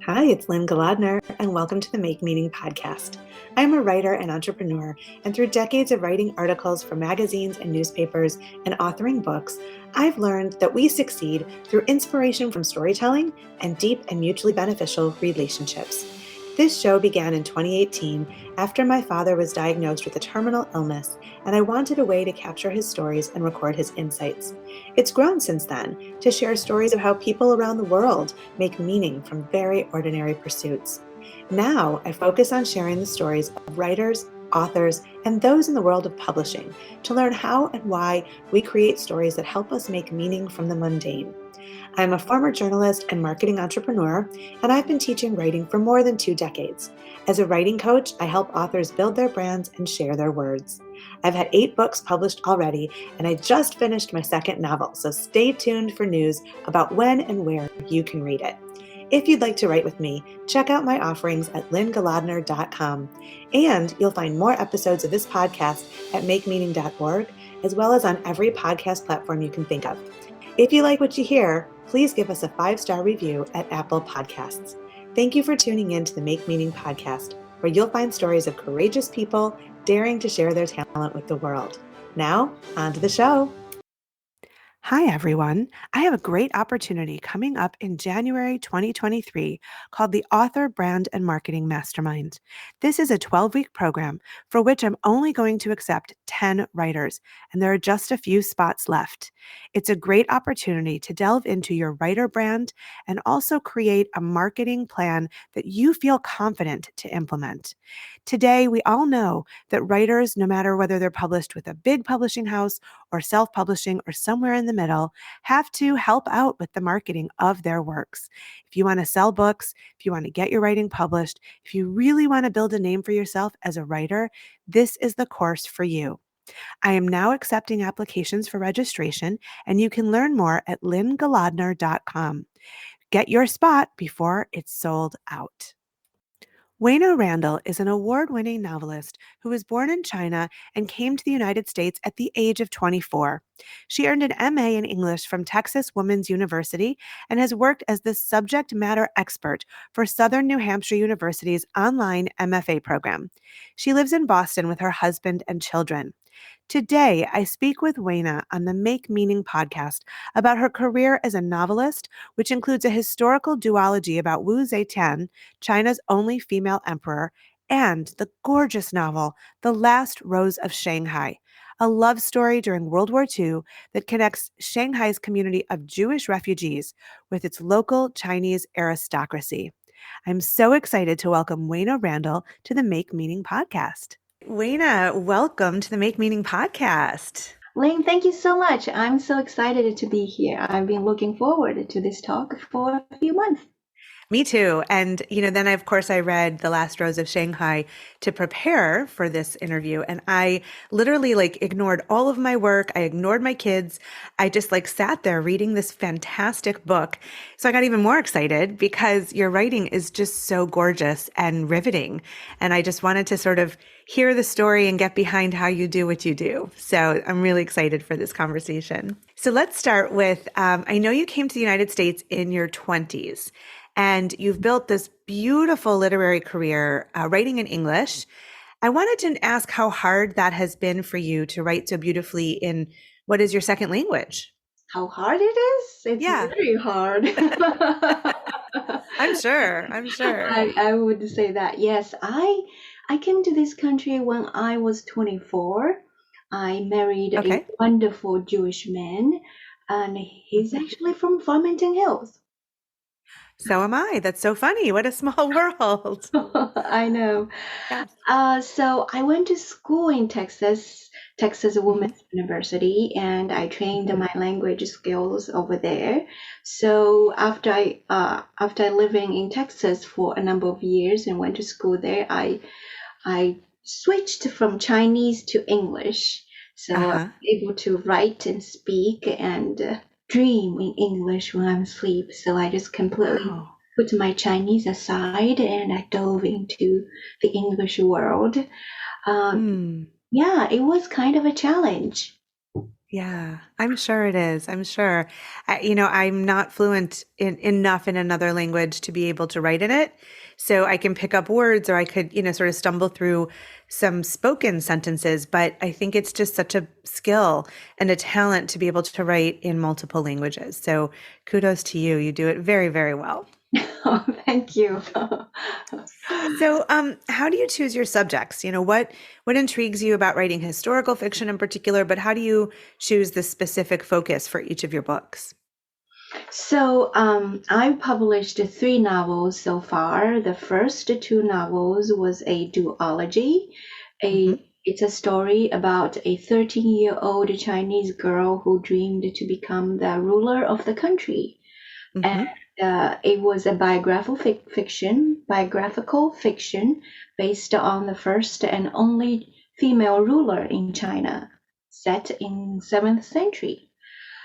Hi, it's Lynne and welcome to the Make Meaning podcast. I'm a writer and entrepreneur, and through decades of writing articles for magazines and newspapers and authoring books, I've learned that we succeed through inspiration from storytelling and deep and mutually beneficial relationships. This show began in 2018 after my father was diagnosed with a terminal illness, and I wanted a way to capture his stories and record his insights. It's grown since then to share stories of how people around the world make meaning from very ordinary pursuits. Now I focus on sharing the stories of writers, authors, and those in the world of publishing to learn how and why we create stories that help us make meaning from the mundane. I'm a former journalist and marketing entrepreneur, and I've been teaching writing for more than 2 decades. As a writing coach, I help authors build their brands and share their words. I've had 8 books published already, and I just finished my second novel, so stay tuned for news about when and where you can read it. If you'd like to write with me, check out my offerings at lynnegaladner.com, and you'll find more episodes of this podcast at makemeaning.org, as well as on every podcast platform you can think of. If you like what you hear, please give us a 5-star review at Apple Podcasts. Thank you for tuning in to the Make Meaning podcast, where you'll find stories of courageous people daring to share their talent with the world. Now, on to the show. Hi, everyone. I have a great opportunity coming up in January 2023 called the Author Brand and Marketing Mastermind. This is a 12-week program for which I'm only going to accept 10 writers, and there are just a few spots left. It's a great opportunity to delve into your writer brand and also create a marketing plan that you feel confident to implement. Today, we all know that writers, no matter whether they're published with a big publishing house or self-publishing or somewhere in the middle, have to help out with the marketing of their works. If you want to sell books, if you want to get your writing published, if you really want to build a name for yourself as a writer, this is the course for you. I am now accepting applications for registration, and you can learn more at lynnegaladner.com. Get your spot before it's sold out. Weina Randel is an award-winning novelist who was born in China and came to the United States at the age of 24. She earned an MA in English from Texas Women's University and has worked as the subject matter expert for Southern New Hampshire University's online MFA program. She lives in Boston with her husband and children. Today, I speak with Weina on the Make Meaning podcast about her career as a novelist, which includes a historical duology about Zetian, China's only female emperor, and the gorgeous novel, The Last Rose of Shanghai, a love story during World War II that connects Shanghai's community of Jewish refugees with its local Chinese aristocracy. I'm so excited to welcome Weina Randel to the Make Meaning podcast. Weina, welcome to the Make Meaning podcast. Lynne, thank you so much. I'm so excited to be here. I've been looking forward to this talk for a few months. Me too. And, then of course I read The Last Rose of Shanghai to prepare for this interview. And I literally ignored all of my work. I ignored my kids. I just sat there reading this fantastic book. So I got even more excited because your writing is just so gorgeous and riveting. And I just wanted to sort of hear the story and get behind how you do what you do. So I'm really excited for this conversation. So let's start with, I know you came to the United States in your 20s. And you've built this beautiful literary career writing in English. I wanted to ask how hard that has been for you to write so beautifully in what is your second language? How hard it is? It's very hard. I'm sure. I would say that. Yes, I came to this country when I was 24. I married a wonderful Jewish man, and he's actually from Farmington Hills. So am I. That's so funny. What a small world. I know. Yes. So I went to school in Texas Women's University, and I trained my language skills over there. So after living in Texas for a number of years and went to school there, I switched from Chinese to English. So I was able to write and speak and dream in English when I'm asleep. So I just completely put my Chinese aside and I dove into the English world. Yeah, it was kind of a challenge. Yeah, I'm sure it is. I'm sure. I'm not fluent enough in another language to be able to write in it. So I can pick up words or I could, sort of stumble through some spoken sentences. But I think it's just such a skill and a talent to be able to write in multiple languages. So kudos to you. You do it very, very well. Oh, thank you. So, how do you choose your subjects? What intrigues you about writing historical fiction in particular, but how do you choose the specific focus for each of your books? So, I published three novels so far. The first two novels was a duology. Hmm. It's a story about a 13-year-old Chinese girl who dreamed to become the ruler of the country. And Hmm. it was a biographical fiction based on the first and only female ruler in China, set in 7th century.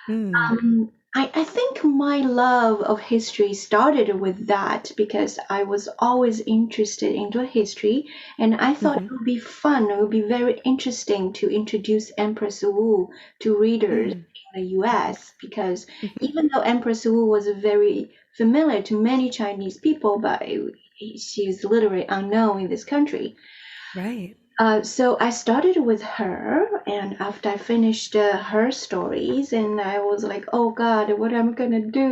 Mm. I think my love of history started with that because I was always interested into history, and I thought Hmm. it would be fun, it would be very interesting to introduce Empress Wu to readers Mm. in the US because Hmm. even though Empress Wu was very familiar to many Chinese people, but she's literally unknown in this country. Right. So I started with her, and after I finished her stories, and I was like, "Oh God, what am I gonna do?"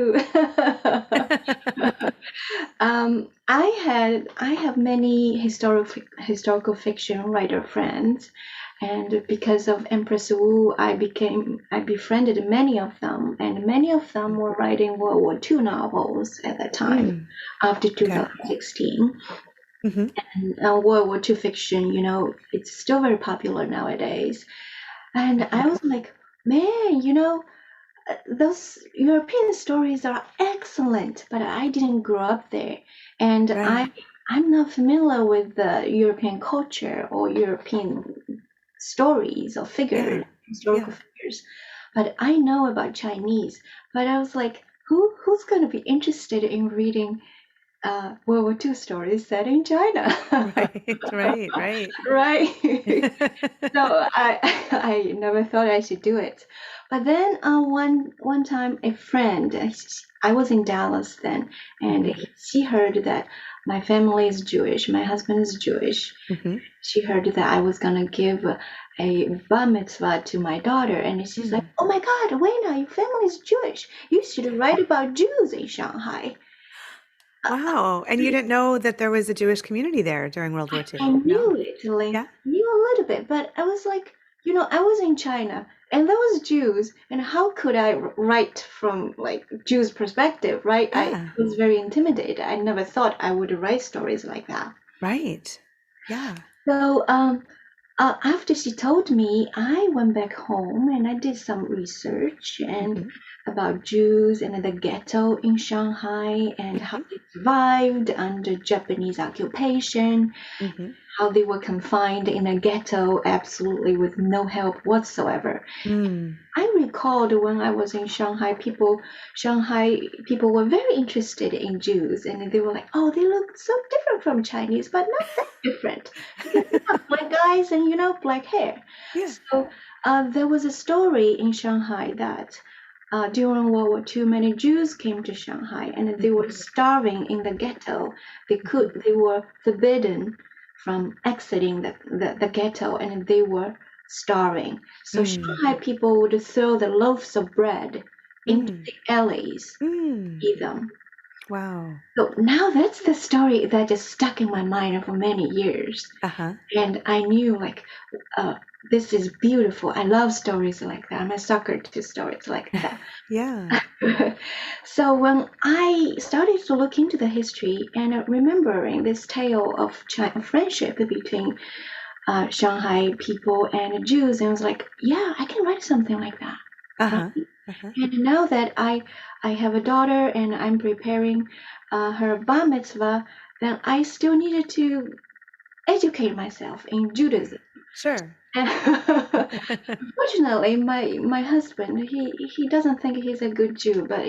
I have many historical fiction writer friends, and because of Empress Wu, I befriended many of them, and many of them were writing World War II novels at that time, Mm. after Okay. 2016. Hmm. And World War II fiction, it's still very popular nowadays. And I was like, man, those European stories are excellent, but I didn't grow up there, and Right. I'm not familiar with the European culture or European stories or figures, Yeah. historical Yeah. figures, but I know about Chinese. But I was like, who's going to be interested in reading World War II stories set in China? Right. Right. Right. Right. So I I never thought I should do it. But then one time a friend, I was in Dallas then, and Hmm. she heard that my family is Jewish, my husband is Jewish. Hmm. She heard that I was gonna give a bar mitzvah to my daughter, and she's like, Mm. "Oh my God, Weina, your family is Jewish. You should write about Jews in Shanghai." Wow. And you didn't know that there was a Jewish community there during World War I II? No? knew it, like Yeah. knew a little bit, but I was like, I was in China and there was Jews, and how could I write from like Jews' perspective, right? I Yeah. was very intimidated. I never thought I would write stories like that. Right. Yeah. So after she told me, I went back home and I did some research and Hmm. about Jews and the ghetto in Shanghai and how Hmm. they survived under Japanese occupation, Hmm. how they were confined in a ghetto absolutely with no help whatsoever. Mm. I recalled when I was in Shanghai people were very interested in Jews, and they were like, "Oh, they look so different from Chinese, but not that different because they have black eyes and black hair." Yeah. So there was a story in Shanghai that during World War II, many Jews came to Shanghai, and they were Hmm. starving in the ghetto. Hmm. They were forbidden from exiting the ghetto, and they were starving. So Mm. Shanghai people would throw the loaves of bread into Mm. the alleys, Mm. eat them. Wow. So now that's the story that just stuck in my mind for many years. Uh-huh. And I knew, like, uh, this is beautiful. I love stories like that. I'm a sucker to stories like that. Yeah. So when I started to look into the history and remembering this tale of friendship between Shanghai people and Jews, and I was like, yeah, I can write something like that. Right? Uh-huh. Uh-huh. And now that I have a daughter and I'm preparing her bar mitzvah, then I still needed to educate myself in Judaism. Sure. Fortunately, my husband, he doesn't think he's a good Jew, but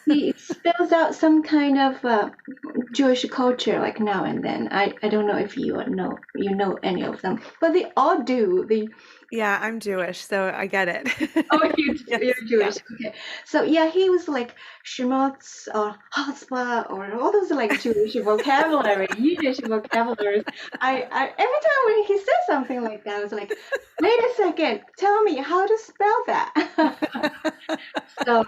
he spills out some kind of Jewish culture like now and then. I don't know if you know any of them, but they all do. Yeah, I'm Jewish, so I get Oh, it. you're Yes, yeah. Jewish. Okay. So yeah, he was like schmutz or chutzpah or all those like Jewish vocabulary, Yiddish vocabularies. I every time when he said something like that, I was like, wait a second, tell me how to spell that. So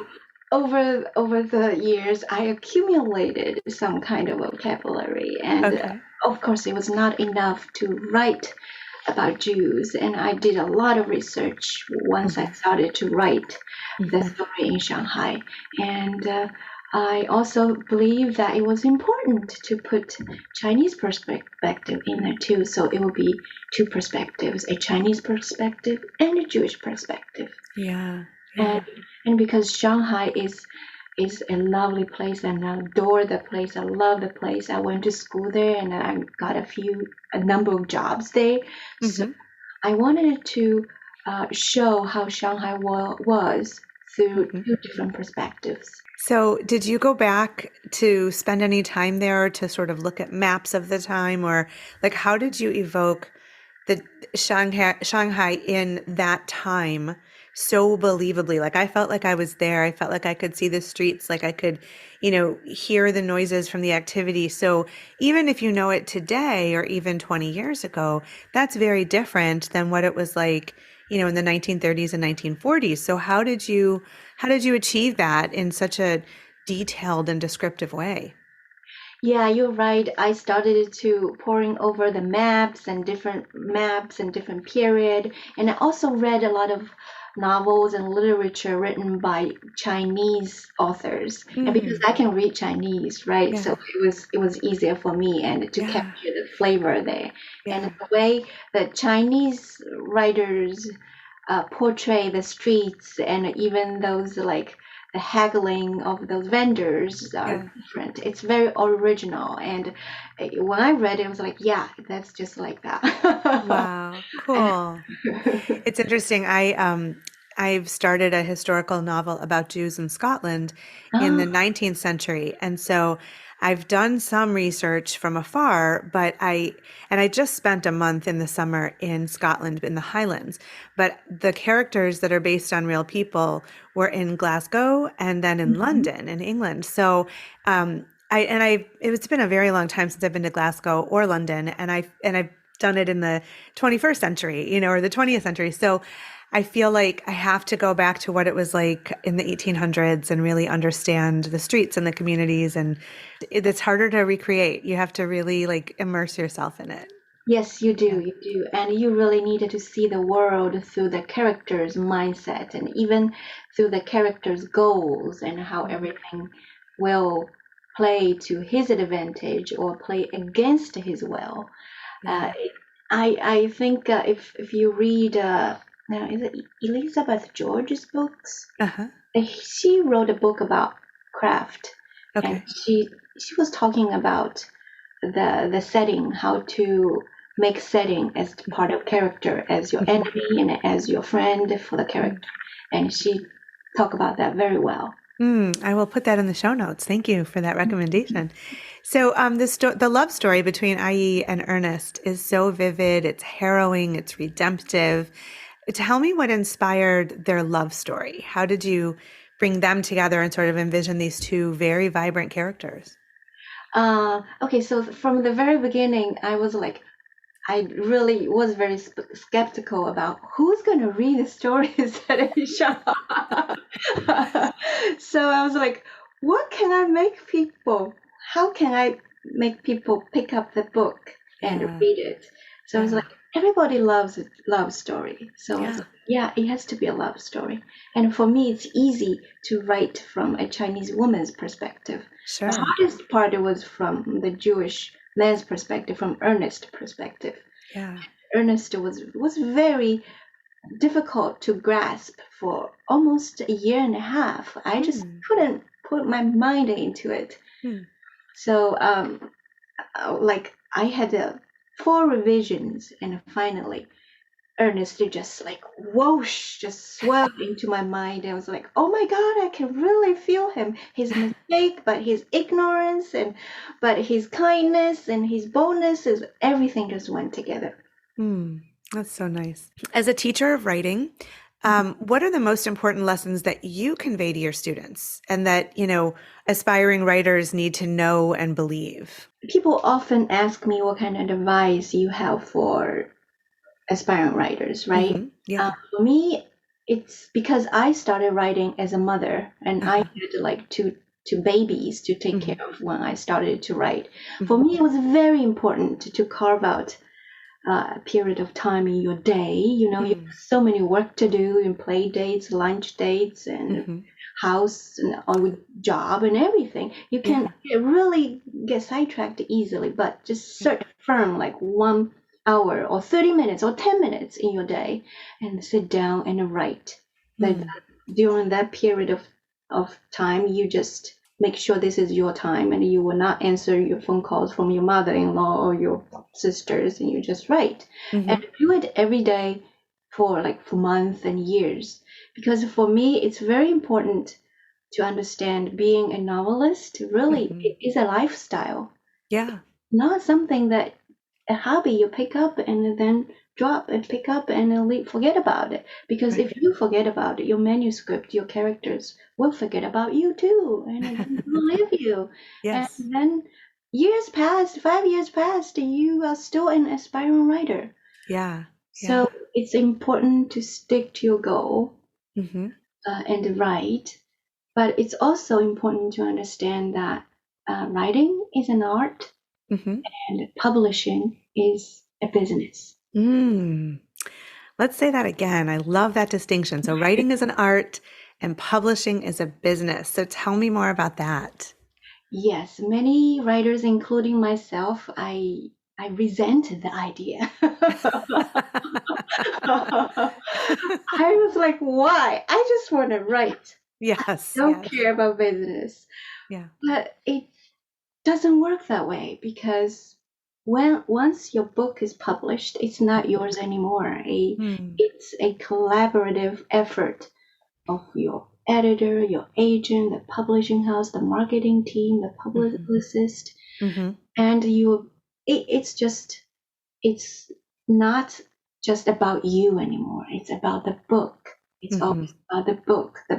over the years, I accumulated some kind of vocabulary, and Okay. of course, it was not enough to write about Jews. And I did a lot of research once I Mhm, started to write the mhm. story in Shanghai, and I also believe that it was important to put Chinese perspective in there too. So it will be two perspectives: a Chinese perspective and a Jewish perspective. Yeah, and yeah. and because Shanghai is a lovely place and I adore the place. I love the place. I went to school there and I got a number of jobs there. So Mhm, I wanted to show how Shanghai was through mhm. two different perspectives. So, did you go back to spend any time there to sort of look at maps of the time, or like how did you evoke the Shanghai in that time so believably? Like I felt like I was there. I felt like I could see the streets, like I could, hear the noises from the activity. So, even if you know it today or even 20 years ago, that's very different than what it was like, in the 1930s and 1940s. So, how did you achieve that in such a detailed and descriptive way? Yeah, you're right. I started to pouring over the maps and different period, and I also read a lot of novels and literature written by Chinese authors. And because Mm, I can read Chinese, right? So yeah, it was easier for me and to yeah, capture the flavor there. And yeah, the way that Chinese writers portray the streets and even those like the haggling of those vendors are yeah. different. It's very original. And when I read it, I was like, yeah, that's just like that. Wow, And cool. It's interesting. I've started a historical novel about Jews in Scotland in the oh, 19th century. And so I've done some research from afar, and I just spent a month in the summer in Scotland in the Highlands. But the characters that are based on real people were in Glasgow and then in mhm. London in England. So it's been a very long time since I've been to Glasgow or London, and I've done it in the 21st century, or the 20th century. So I feel like I have to go back to what it was like in the 1800s and really understand the streets and the communities. And it's harder to recreate. You have to really like immerse yourself in it. Yes, Yeah. you do. And you really needed to see the world through the character's mindset and even through the character's goals and how Mhm. everything will play to his advantage or play against his will. Uh, Yeah. I think if you read now is it Elizabeth George's books? Uh-huh. She wrote a book about craft, and Okay. she was talking about the setting, how to make setting as part of character, as your Mhm. enemy and as your friend for the Mhm. character, and she talked about that very well. I will put that in the show notes. Thank you for that recommendation. So, the love story between IE and Ernest is so vivid. It's harrowing. It's redemptive. Tell me what inspired their love story. How did you bring them together and sort of envision these two very vibrant characters? Okay, so from the very beginning, I really was very skeptical about who's going to read the stories that I shot. So I was like, what can I make people? How can I make people pick up the book and Yeah, read it? So I was yeah, like, everybody loves a love story. So I was yeah, like, yeah, it has to be a love story. And for me, it's easy to write from a Chinese woman's perspective. The sure. hardest part was from the Jewish man's perspective, from Ernest's perspective. Yeah. Ernest was very difficult to grasp for almost a year and a half. I just Hmm. couldn't put my mind into it. Hmm. So, like I had four revisions, and finally, earnestly just like whoosh, just swept into my mind. I was like, oh my God, I can really feel him. His mistake, but his ignorance, but his kindness and his boldness, is everything just went together. That's so nice. As a teacher of writing, what are the most important lessons that you convey to your students and that, aspiring writers need to know and believe? People often ask me what kind of advice you have for aspiring writers, right? Mm-hmm. Yeah. For me, it's because I started writing as a mother, and I had like two babies to take care of when I started to write. For me, it was very important to carve out a period of time in your day. You have so many work to do, and play dates, lunch dates, and house and with job and everything. You can really get sidetracked easily, but just set firm like 1 hour or 30 minutes or 10 minutes in your day and sit down and write. During that period of time, you just make sure this is your time, and you will not answer your phone calls from your mother-in-law or your sisters, and you just write. And do it every day for months and years. Because for me, it's very important to understand being a novelist really it is a lifestyle. Yeah. Not something that a hobby you pick up and then drop and pick up and then leave, forget about it. Because if you forget about it, your manuscript, your characters will forget about you too, and then will leave you. Yes. And then years passed, 5 years passed, and you are still an aspiring writer. Yeah. So it's important to stick to your goal and write. But it's also important to understand that writing is an art and publishing is a business. Let's say that again. I love that distinction. So writing is an art and publishing is a business. So tell me more about that. Yes, many writers, including myself, I resent the idea. I was like, why? I just want to write. Yes. I don't care about business. Yeah. But it doesn't work that way, because once your book is published, it's not yours anymore. It's a collaborative effort of your editor, your agent, the publishing house, the marketing team, the publicist, and it's not just about you anymore. It's about the book. It's always about the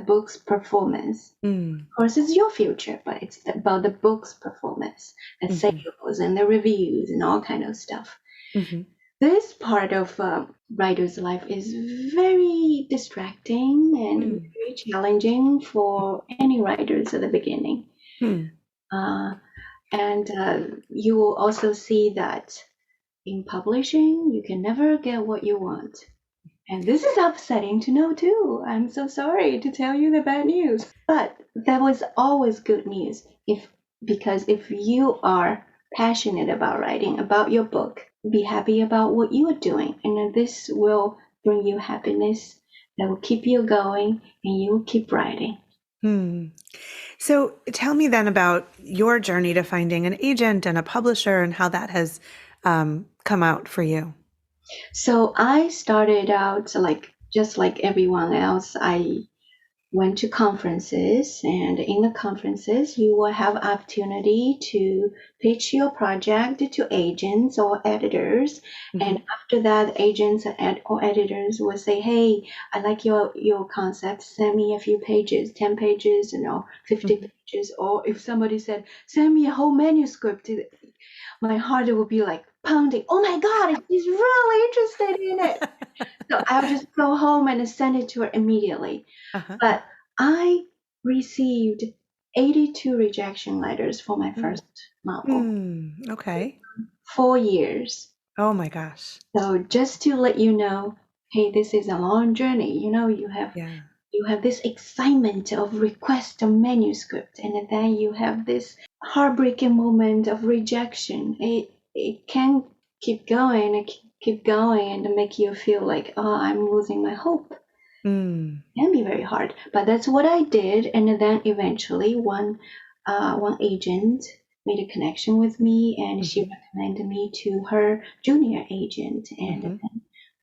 book's performance. Of course, it's your future, but it's about the book's performance, the sales and the reviews and all kind of stuff. This part of writer's life is very distracting and very challenging for any writers at the beginning. And you will also see that in publishing, you can never get what you want. And this is upsetting to know too. I'm so sorry to tell you the bad news. But there was always good news because if you are passionate about writing, about your book, be happy about what you are doing. And this will bring you happiness that will keep you going, and you will keep writing. So tell me then about your journey to finding an agent and a publisher and how that has come out for you. So I started out just like everyone else. I went to conferences, and in the conferences you will have opportunity to pitch your project to agents or editors. And after that, agents or editors will say, hey, I like your concept, send me a few pages, 10 pages, 50 pages. Or if somebody said, send me a whole manuscript, my heart will be like pounding. Oh my God, she's really interested in it. So I'll just go home and send it to her immediately. But I received 82 rejection letters for my first novel. Okay. 4 years. Oh my gosh. So just to let you know, hey, this is a long journey. You have this excitement of request of manuscript, and then you have this heartbreaking moment of rejection. It can keep going and make you feel like, oh, I'm losing my hope. It can be very hard, but that's what I did. And then eventually one agent made a connection with me, and she recommended me to her junior agent. And then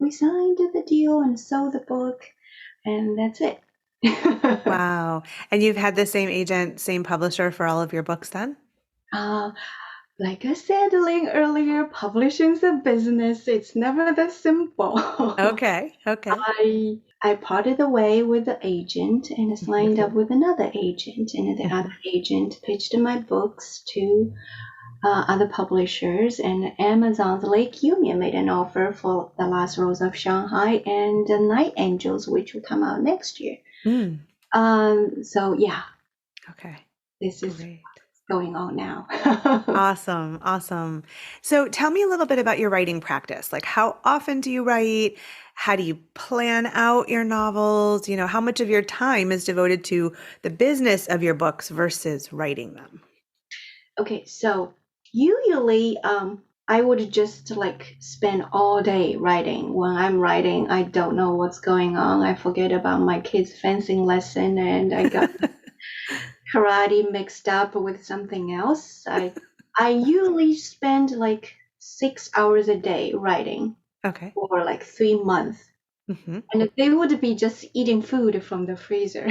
we signed the deal and sold the book, and that's it. Wow. And you've had the same agent, same publisher for all of your books then? uh, like I said, Lynn, earlier, publishing's a business. It's never that simple. Okay. Okay. I parted away with the agent and signed up with another agent, and the other Mhm. agent pitched my books to other publishers, and Amazon's Lake Union made an offer for The Last Rose of Shanghai and The Night Angels, which will come out next year. Mm. So yeah, Okay. this is Great. going on now. Awesome. Awesome. So tell me a little bit about your writing practice. Like, how often do you write? How do you plan out your novels? How much of your time is devoted to the business of your books versus writing them? Okay, so usually I would just like spend all day writing. When I'm writing, I don't know what's going on. I forget about my kids' fencing lesson and I got karate mixed up with something else. I usually spend like 6 hours a day writing Okay. for like 3 months. Hmm. And they would be just eating food from the freezer.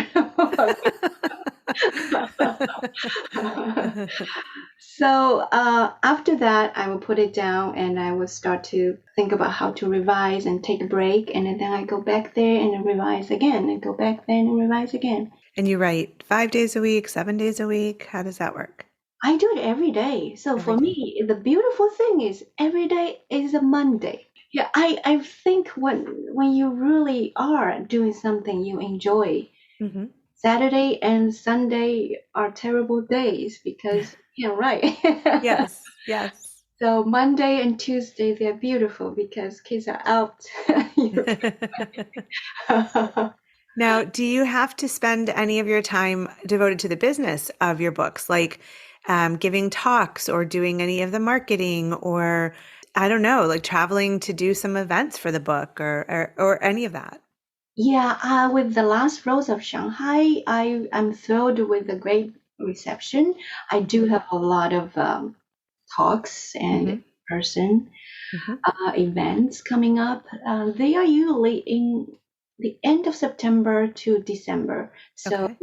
So after that, I will put it down and I will start to think about how to revise and take a break. And then I go back there and then revise again and go back there and revise again. And you write 5 days a week, 7 days a week? How does that work? I do it every day. So Every for day. me, the beautiful thing is every day is a Monday. Yeah, I think when you really are doing something you enjoy, Hmm. Saturday and Sunday are terrible days because you know, right? Yes. Yes. So Monday and Tuesday they're beautiful because kids are out. Now, do you have to spend any of your time devoted to the business of your books, like giving talks or doing any of the marketing, or I don't know, like traveling to do some events for the book, or any of that? Yeah, with the Last Rose of Shanghai, I'm thrilled with the great reception. I do Hmm. have a lot of talks and Hmm. person Hmm. events coming up. They are usually in the end of September to December. So Okay.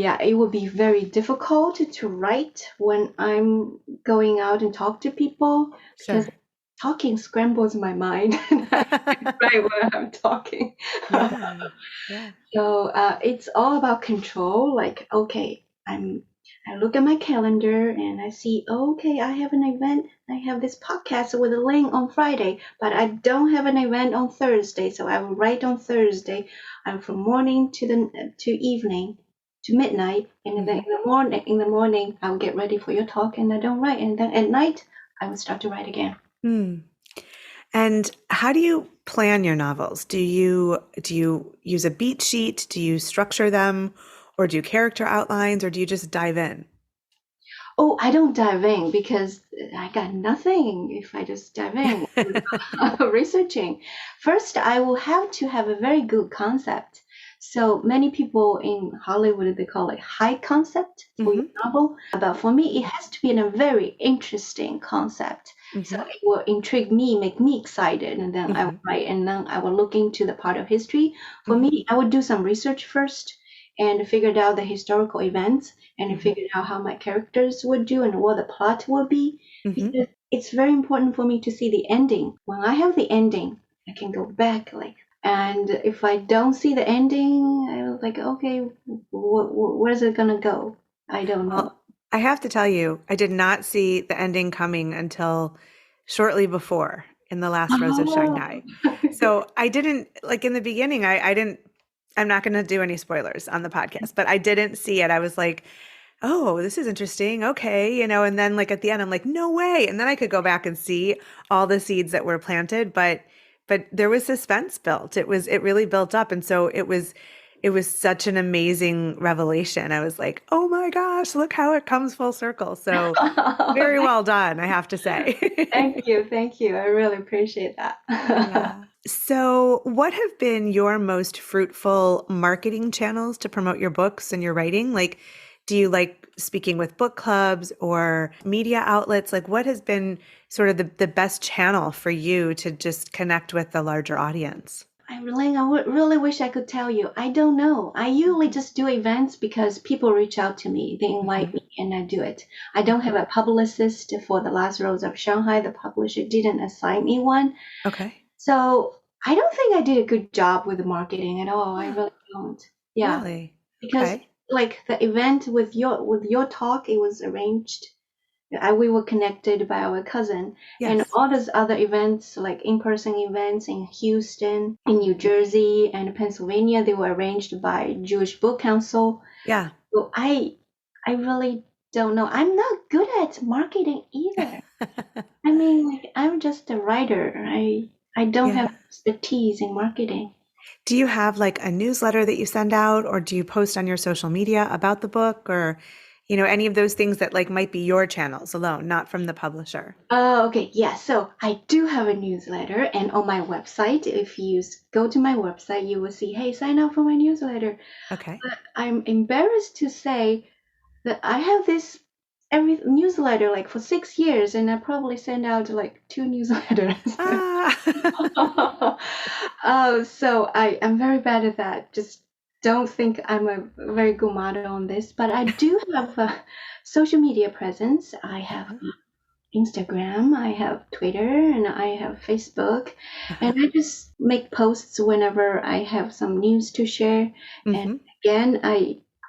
yeah, it would be very difficult to write when I'm going out and talk to people because Sure. talking scrambles my mind and I can't write when I'm talking. Yeah. Yeah. So it's all about control. Like, okay, I look at my calendar and I see, okay, I have an event. I have this podcast with a link on Friday, but I don't have an event on Thursday. So I will write on Thursday. I'm from morning to evening to midnight, and then Hmm. in the morning I will get ready for your talk, and I don't write, and then at night I will start to write again. Hmm. And how do you plan your novels? Do you use a beat sheet? Do you structure them, or do you character outlines, or do you just dive in? Oh, I don't dive in because I got nothing if I just dive in researching. First, I will have to have a very good concept. So many people in Hollywood, they call it high concept for your Hmm. novel. But for me, it has to be in a very interesting concept. So Hmm. it will intrigue me, make me excited, and then I will Hmm. write, and then I will look into the part of history. For Hmm. me, I would do some research first and figured out the historical events and Hmm. figured out how my characters would do and what the plot would be Hmm. because it's very important for me to see the ending. When I have the ending, I can go back like, and if I don't see the ending, I was like, okay, where's it gonna go? I don't know. Well, I have to tell you, I did not see the ending coming until shortly before in The Last Rose of Oh. Shanghai. So I didn't, like in the beginning, I didn't, I'm not going to do any spoilers on the podcast, but I didn't see it. I was like, oh, this is interesting. Okay. And then like at the end, I'm like, no way. And then I could go back and see all the seeds that were planted, but there was suspense built. It really built up. And so it was such an amazing revelation. I was like, oh my gosh, look how it comes full circle. So very well done, I have to say. Thank you, thank you. I really appreciate that. Yeah. So, what have been your most fruitful marketing channels to promote your books and your writing? Like, do you like speaking with book clubs or media outlets? Like, what has been sort of the best channel for you to just connect with the larger audience? I would really wish I could tell you. I don't know. I usually just do events because people reach out to me. They invite me and I do it. I don't have a publicist for the Last Rose of Shanghai. The publisher didn't assign me one. Okay. So I don't think I did a good job with the marketing at all. I really don't. Yeah. Really? Because Okay. like the event with your talk, it was arranged. We were connected by our cousin, and Yes. all those other events, like in-person events in Houston, in New Jersey, and Pennsylvania, they were arranged by Jewish Book Council. Yeah. So I really don't know. I'm not good at marketing either. I mean, like I'm just a writer. I don't Yeah. have expertise in marketing. Do you have like a newsletter that you send out, or do you post on your social media about the book, or, any of those things that like might be your channels alone, not from the publisher? Oh, okay. Yeah. So I do have a newsletter, and on my website, if you go to my website, you will see, hey, sign up for my newsletter. Okay. But I'm embarrassed to say that I have this every newsletter like for 6 years, and I probably send out like 2 newsletters. Ah. So I am very bad at that. Just don't think I'm a very good model on this, but I do have a social media presence. I have Uh-huh. Instagram, I have Twitter, and I have Facebook. Uh-huh. And I just make posts whenever I have some news to share. And Mm-hmm. again,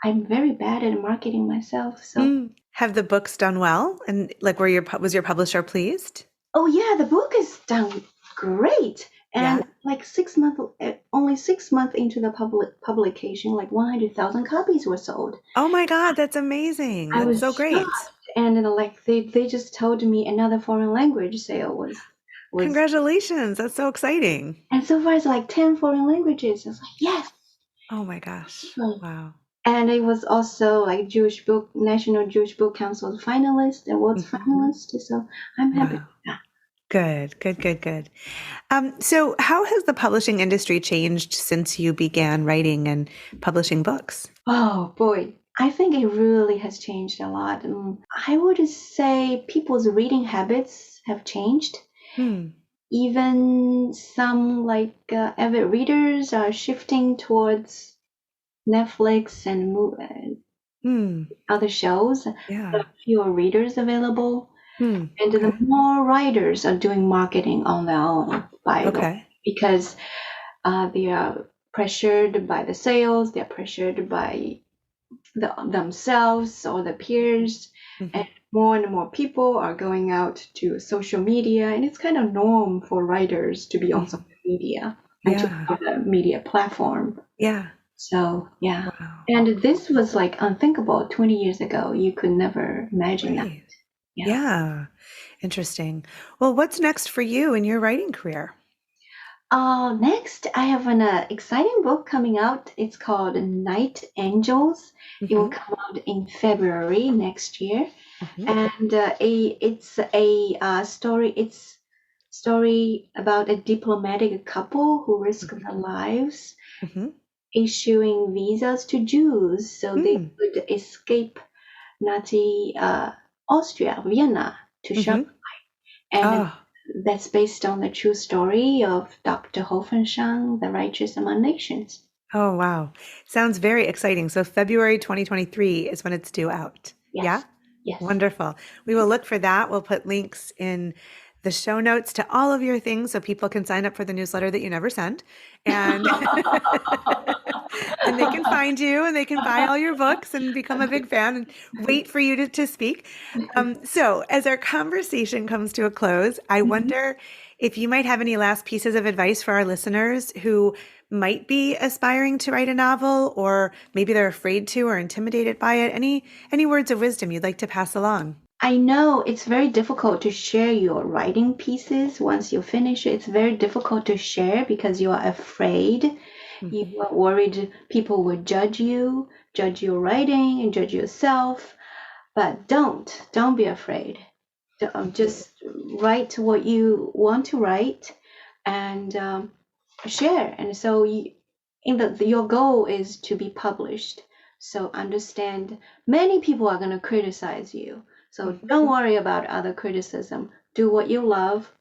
I'm very bad at marketing myself. So, Have the books done well? And like, was your publisher pleased? oh yeah, the book is done great. Yeah. And like 6 months, only 6 months into the publication, like 100,000 copies were sold. Oh my God, that's amazing. I That's was so great. shocked, and then, like they just told me another foreign language sale was, Congratulations. That's so exciting. and so far it's like 10 foreign languages. I was like, yes. Oh my gosh. Wow. And it was also like National Jewish Book Council finalist, awards Mhm. finalist. So I'm happy Wow. with that. Good, good, good, good. So how has the publishing industry changed since you began writing and publishing books? Oh boy, I think it really has changed a lot. I would say people's reading habits have changed. Hmm. Even some like avid readers are shifting towards Netflix and Hmm. other shows. There Yeah. are fewer readers available, and the Okay. more writers are doing marketing on their own Okay. because they are pressured by the sales, they're pressured by themselves or the peers, Hmm. and more people are going out to social media, and it's kind of norm for writers to be on social media and to Yeah. have a media platform. Yeah. So yeah, Wow. and this was like unthinkable 20 years ago. You could never imagine that. Right. Yeah. Yeah. Interesting. Well, what's next for you in your writing career? Next, I have an exciting book coming out. It's called Night Angels. It will Hmm. come out in February next year, Hmm. and it's a story. It's story about a diplomatic couple who risk their lives Hmm. issuing visas to Jews so they Hmm. could escape Nazi Austria, Vienna, to Hmm. Shanghai. And Oh, that's based on the true story of Dr. Hoffenshang, The Righteous Among Nations. oh, wow. Sounds very exciting. So February 2023 is when it's due out. Yeah? Yes, yes. Wonderful. We will look for that. We'll put links in the show notes to all of your things so people can sign up for the newsletter that you never send. And and they can find you and they can buy all your books and become a big fan and wait for you to speak. So as our conversation comes to a close, I wonder if you might have any last pieces of advice for our listeners who might be aspiring to write a novel, or maybe they're afraid to or intimidated by it. Any words of wisdom you'd like to pass along? I know it's very difficult to share your writing pieces once you finish it. It's very difficult to share because you are afraid. You Mhm. are worried people will judge you, judge your writing, and judge yourself. But don't be afraid. Just write what you want to write and share. And so your goal is to be published. So understand many people are going to criticize you. So don't worry about other criticism. Do what you love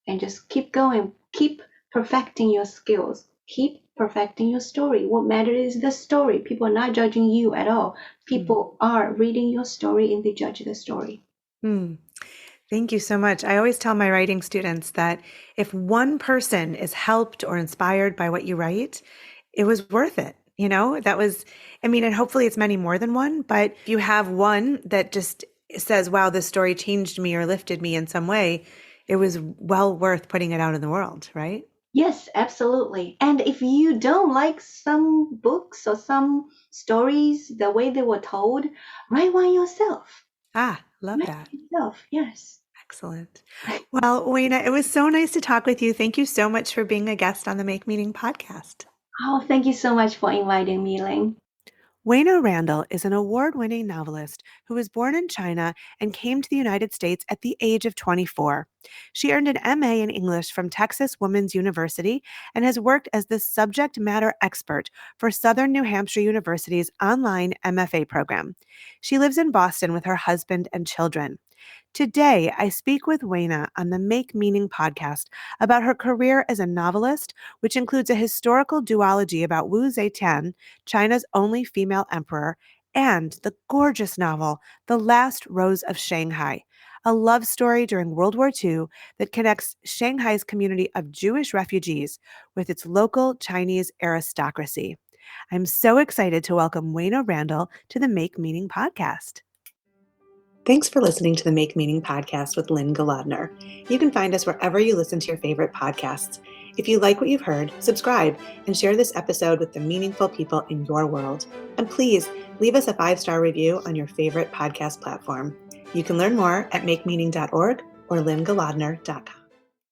and just keep going. Keep perfecting your skills. Keep perfecting your story. What matters is the story. People are not judging you at all. People are reading your story and they judge the story. Thank you so much. I always tell my writing students that if one person is helped or inspired by what you write, it was worth it. That was, and hopefully it's many more than one, but if you have one that just says, wow, this story changed me or lifted me in some way, it was well worth putting it out in the world, right? Yes, absolutely. And if you don't like some books or some stories, the way they were told, write one yourself. Love Write that. it yourself, yes. Excellent. Well, Weina, it was so nice to talk with you. Thank you so much for being a guest on the Make Meaning podcast. Oh, thank you so much for inviting me, Lynne. Weina Randel is an award-winning novelist who was born in China and came to the United States at the age of 24. She earned an MA in English from Texas Women's University and has worked as the subject matter expert for Southern New Hampshire University's online MFA program. She lives in Boston with her husband and children. Today, I speak with Weina on the Make Meaning podcast about her career as a novelist, which includes a historical duology about Wu Zetian, China's only female emperor, and the gorgeous novel, The Last Rose of Shanghai, a love story during World War II that connects Shanghai's community of Jewish refugees with its local Chinese aristocracy. I'm so excited to welcome Weina Randel to the Make Meaning podcast. Thanks for listening to the Make Meaning podcast with Lynne Golodner. You can find us wherever you listen to your favorite podcasts. If you like what you've heard, subscribe and share this episode with the meaningful people in your world. And please leave us a 5-star review on your favorite podcast platform. You can learn more at makemeaning.org or lynnegolodner.com.